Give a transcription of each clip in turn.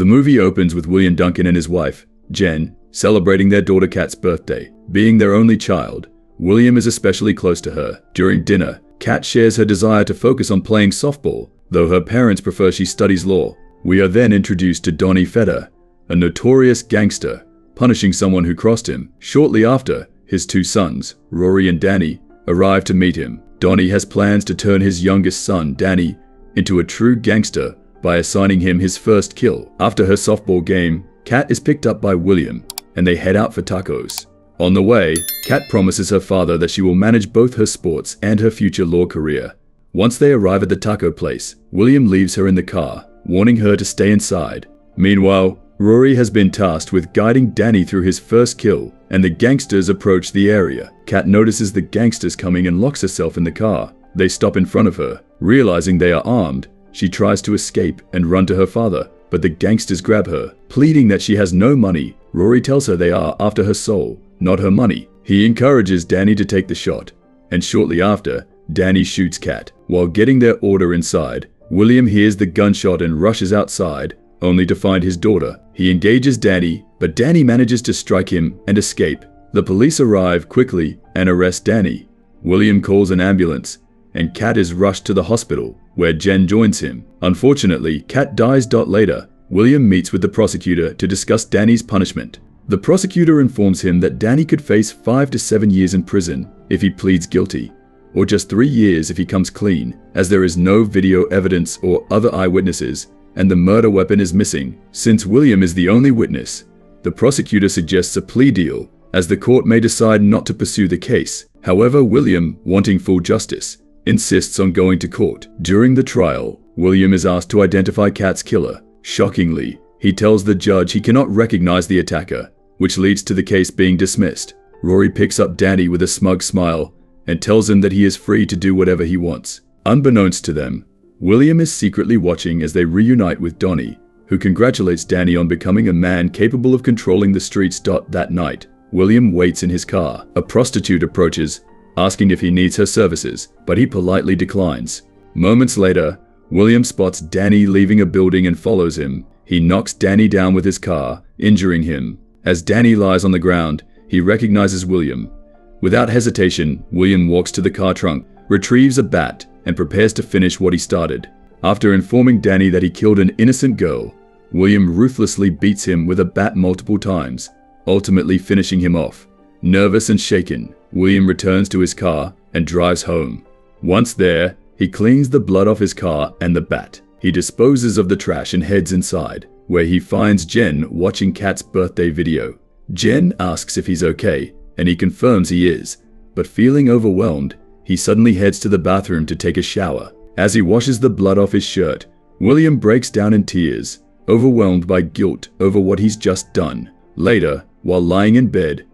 The movie opens with William Duncan and his wife, Jen, celebrating their daughter Kat's birthday. Being their only child, William is especially close to her. During dinner, Kat shares her desire to focus on playing softball, though her parents prefer she studies law. We are then introduced to Donnie Feder, a notorious gangster, punishing someone who crossed him. Shortly after, his two sons, Rory and Danny, arrive to meet him. Donnie has plans to turn his youngest son, Danny, into a true gangster by assigning him his first kill. After her softball game, Kat is picked up by William, and they head out for tacos. On the way, Kat promises her father that she will manage both her sports and her future law career. Once they arrive at the taco place, William leaves her in the car, warning her to stay inside. Meanwhile, Rory has been tasked with guiding Danny through his first kill, and the gangsters approach the area. Kat notices the gangsters coming and locks herself in the car. They stop in front of her. Realizing they are armed, she tries to escape and run to her father, but the gangsters grab her. Pleading that she has no money, Rory tells her they are after her soul, not her money. He encourages Danny to take the shot, and shortly after, Danny shoots Kat. While getting their order inside, William hears the gunshot and rushes outside, only to find his daughter. He engages Danny, but Danny manages to strike him and escape. The police arrive quickly and arrest Danny. William calls an ambulance, and Kat is rushed to the hospital, where Jen joins him. Unfortunately, Kat dies. Later, William meets with the prosecutor to discuss Danny's punishment. The prosecutor informs him that Danny could face 5 to 7 years in prison if he pleads guilty, or just 3 years if he comes clean, as there is no video evidence or other eyewitnesses, and the murder weapon is missing. Since William is the only witness, the prosecutor suggests a plea deal, as the court may decide not to pursue the case. However, William, wanting full justice, insists on going to court. During the trial, William is asked to identify Kat's killer. Shockingly, he tells the judge he cannot recognize the attacker, which leads to the case being dismissed. Rory picks up Danny with a smug smile and tells him that he is free to do whatever he wants. Unbeknownst to them, William is secretly watching as they reunite with Donnie, who congratulates Danny on becoming a man capable of controlling the streets. That night, William waits in his car. A prostitute approaches, asking if he needs her services, but he politely declines. Moments later, William spots Danny leaving a building and follows him. He knocks Danny down with his car, injuring him. As Danny lies on the ground, he recognizes William. Without hesitation, William walks to the car trunk, retrieves a bat, and prepares to finish what he started. After informing Danny that he killed an innocent girl, William ruthlessly beats him with a bat multiple times, ultimately finishing him off. Nervous and shaken, William returns to his car and drives home. Once there, he cleans the blood off his car and the bat. He disposes of the trash and heads inside, where he finds Jen watching Kat's birthday video. Jen asks if he's okay, and he confirms he is, but feeling overwhelmed, he suddenly heads to the bathroom to take a shower. As he washes the blood off his shirt, William breaks down in tears, overwhelmed by guilt over what he's just done. Later, while lying in bed,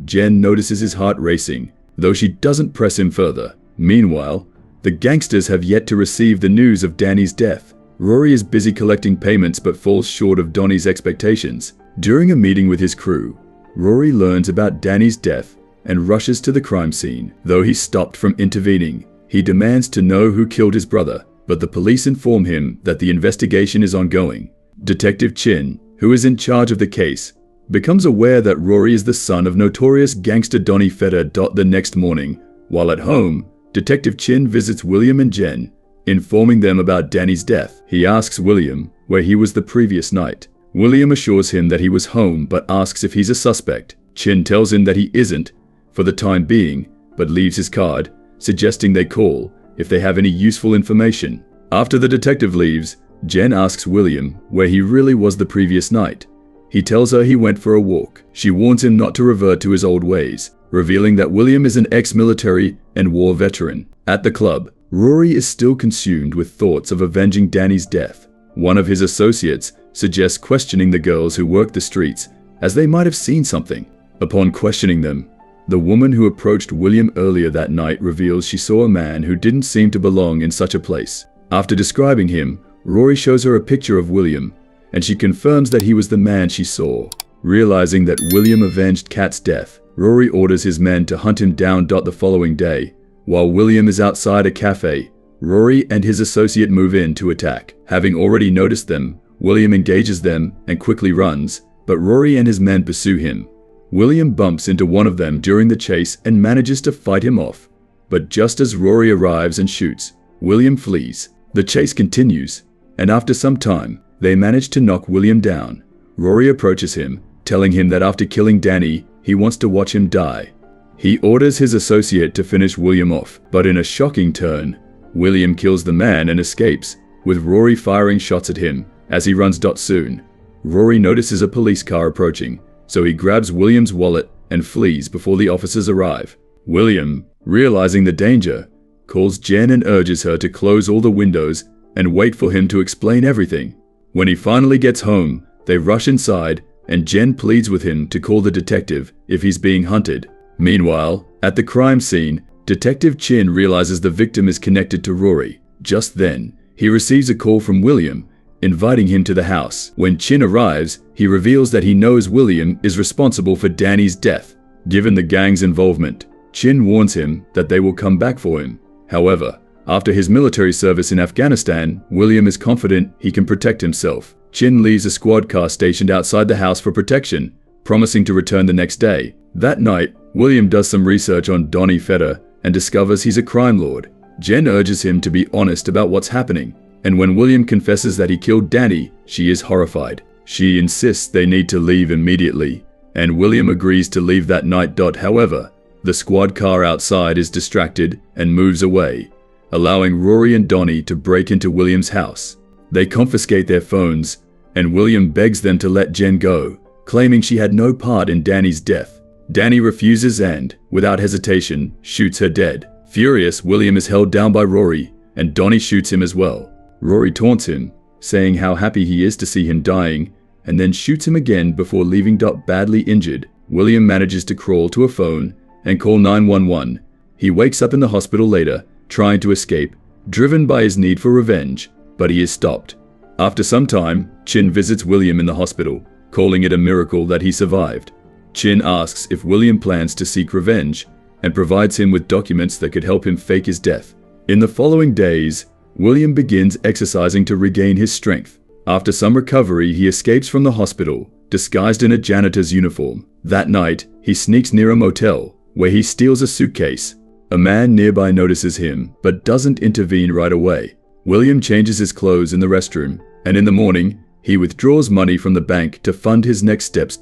Jen notices his heart racing, though she doesn't press him further. Meanwhile, the gangsters have yet to receive the news of Danny's death. Rory is busy collecting payments but falls short of Donnie's expectations. During a meeting with his crew, Rory learns about Danny's death and rushes to the crime scene. Though he's stopped from intervening, he demands to know who killed his brother, but the police inform him that the investigation is ongoing. Detective Chin, who is in charge of the case, becomes aware that Rory is the son of notorious gangster Donnie Feder. The next morning, while at home, Detective Chin visits William and Jen, informing them about Danny's death. He asks William where he was the previous night. William assures him that he was home but asks if he's a suspect. Chin tells him that he isn't, for the time being, but leaves his card, suggesting they call if they have any useful information. After the detective leaves, Jen asks William where he really was the previous night. He tells her he went for a walk. She warns him not to revert to his old ways, revealing that William is an ex-military and war veteran. At the club, Rory is still consumed with thoughts of avenging Danny's death. One of his associates suggests questioning the girls who work the streets, as they might have seen something. Upon questioning them, the woman who approached William earlier that night reveals she saw a man who didn't seem to belong in such a place. After describing him, Rory shows her a picture of William, and she confirms that he was the man she saw. Realizing that William avenged Kat's death, Rory orders his men to hunt him down. The following day, while William is outside a cafe, Rory and his associate move in to attack. Having already noticed them, William engages them and quickly runs, but Rory and his men pursue him. William bumps into one of them during the chase and manages to fight him off. But just as Rory arrives and shoots, William flees. The chase continues, and after some time, they manage to knock William down. Rory approaches him, telling him that after killing Danny, he wants to watch him die. He orders his associate to finish William off, but in a shocking turn, William kills the man and escapes, with Rory firing shots at him as he runs. Soon, Rory notices a police car approaching, so he grabs William's wallet and flees before the officers arrive. William, realizing the danger, calls Jen and urges her to close all the windows and wait for him to explain everything. When he finally gets home, they rush inside and Jen pleads with him to call the detective if he's being hunted. Meanwhile, at the crime scene, Detective Chin realizes the victim is connected to Rory. Just then, he receives a call from William, inviting him to the house. When Chin arrives, he reveals that he knows William is responsible for Danny's death. Given the gang's involvement, Chin warns him that they will come back for him. However, after his military service in Afghanistan, William is confident he can protect himself. Chin leaves a squad car stationed outside the house for protection, promising to return the next day. That night, William does some research on Donnie Feder and discovers he's a crime lord. Jen urges him to be honest about what's happening, and when William confesses that he killed Danny, she is horrified. She insists they need to leave immediately, and William agrees to leave that night. However, the squad car outside is distracted and moves away, allowing Rory and Donnie to break into William's house. They confiscate their phones, and William begs them to let Jen go, claiming she had no part in Danny's death. Danny refuses and, without hesitation, shoots her dead. Furious, William is held down by Rory, and Donnie shoots him as well. Rory taunts him, saying how happy he is to see him dying, and then shoots him again before leaving badly injured. William manages to crawl to a phone and call 911. He wakes up in the hospital later, trying to escape, driven by his need for revenge, but he is stopped. After some time, Chin visits William in the hospital, calling it a miracle that he survived. Chin asks if William plans to seek revenge and provides him with documents that could help him fake his death. In the following days, William begins exercising to regain his strength. After some recovery, he escapes from the hospital, disguised in a janitor's uniform. That night, he sneaks near a motel, where he steals a suitcase. A man nearby notices him, but doesn't intervene right away. William changes his clothes in the restroom, and in the morning, he withdraws money from the bank to fund his next steps.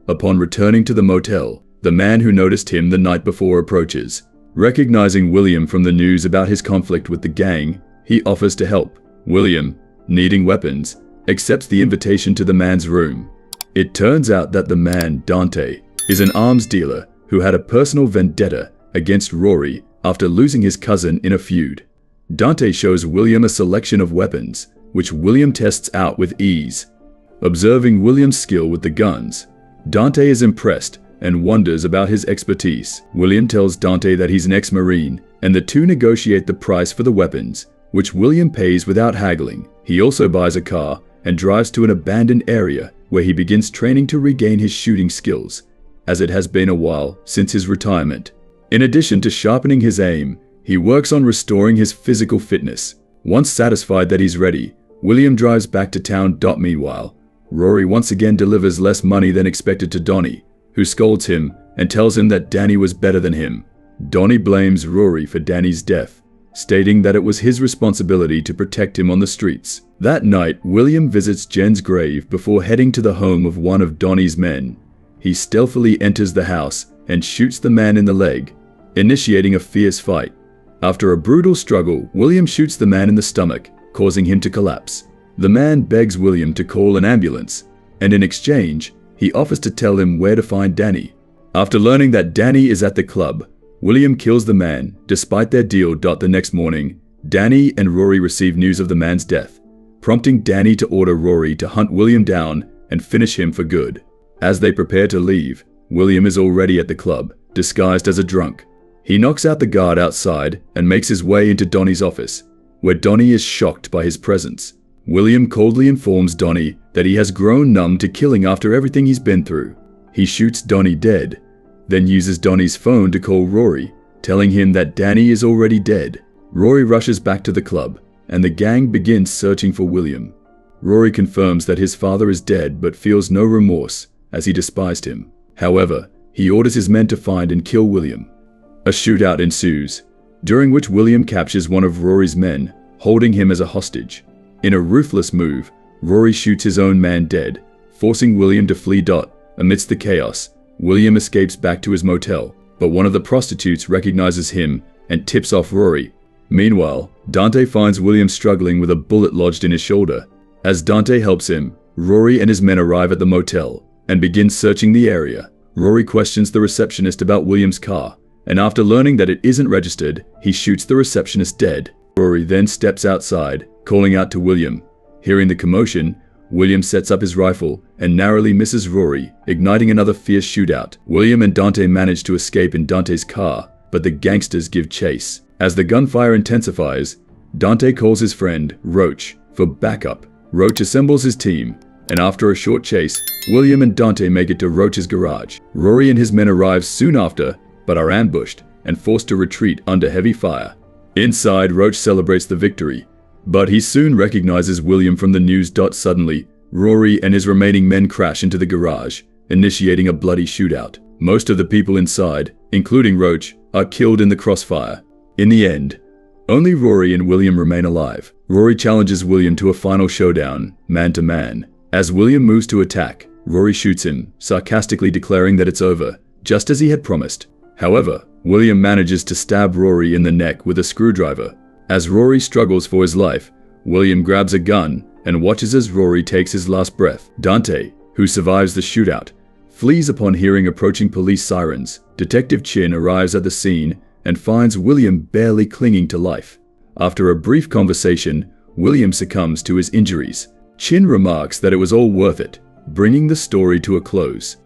Upon returning to the motel, the man who noticed him the night before approaches. Recognizing William from the news about his conflict with the gang, he offers to help. William, needing weapons, accepts the invitation to the man's room. It turns out that the man, Dante, is an arms dealer who had a personal vendetta against Rory after losing his cousin in a feud. Dante shows William a selection of weapons, which William tests out with ease. Observing William's skill with the guns, Dante is impressed and wonders about his expertise. William tells Dante that he's an ex-Marine, and the two negotiate the price for the weapons, which William pays without haggling. He also buys a car and drives to an abandoned area where he begins training to regain his shooting skills, as it has been a while since his retirement. In addition to sharpening his aim, he works on restoring his physical fitness. Once satisfied that he's ready, William drives back to town. Meanwhile, Rory once again delivers less money than expected to Donnie, who scolds him and tells him that Danny was better than him. Donnie blames Rory for Danny's death, stating that it was his responsibility to protect him on the streets. That night, William visits Jen's grave before heading to the home of one of Donnie's men. He stealthily enters the house and shoots the man in the leg, initiating a fierce fight. After a brutal struggle, William shoots the man in the stomach, causing him to collapse. The man begs William to call an ambulance, and in exchange, he offers to tell him where to find Danny. After learning that Danny is at the club, William kills the man, despite their deal. The next morning, Danny and Rory receive news of the man's death, prompting Danny to order Rory to hunt William down and finish him for good. As they prepare to leave, William is already at the club, disguised as a drunk. He knocks out the guard outside and makes his way into Donnie's office, where Donnie is shocked by his presence. William coldly informs Donnie that he has grown numb to killing after everything he's been through. He shoots Donnie dead, then uses Donnie's phone to call Rory, telling him that Danny is already dead. Rory rushes back to the club, and the gang begins searching for William. Rory confirms that his father is dead but feels no remorse, as he despised him. However, he orders his men to find and kill William. A shootout ensues, during which William captures one of Rory's men, holding him as a hostage. In a ruthless move, Rory shoots his own man dead, forcing William to flee. Amidst the chaos, William escapes back to his motel, but one of the prostitutes recognizes him and tips off Rory. Meanwhile, Dante finds William struggling with a bullet lodged in his shoulder. As Dante helps him, Rory and his men arrive at the motel and begin searching the area. Rory questions the receptionist about William's car, and after learning that it isn't registered, he shoots the receptionist dead. Rory then steps outside, calling out to William. Hearing the commotion, William sets up his rifle and narrowly misses Rory, igniting another fierce shootout. William and Dante manage to escape in Dante's car, but the gangsters give chase. As the gunfire intensifies, Dante calls his friend, Roach, for backup. Roach assembles his team, and after a short chase, William and Dante make it to Roach's garage. Rory and his men arrive soon after, but are ambushed and forced to retreat under heavy fire. Inside, Roach celebrates the victory, but he soon recognizes William from the news. Suddenly, Rory and his remaining men crash into the garage, initiating a bloody shootout. Most of the people inside, including Roach, are killed in the crossfire. In the end, only Rory and William remain alive. Rory challenges William to a final showdown, man to man. As William moves to attack, Rory shoots him, sarcastically declaring that it's over, just as he had promised. However, William manages to stab Rory in the neck with a screwdriver. As Rory struggles for his life, William grabs a gun and watches as Rory takes his last breath. Dante, who survives the shootout, flees upon hearing approaching police sirens. Detective Chin arrives at the scene and finds William barely clinging to life. After a brief conversation, William succumbs to his injuries. Chin remarks that it was all worth it, bringing the story to a close.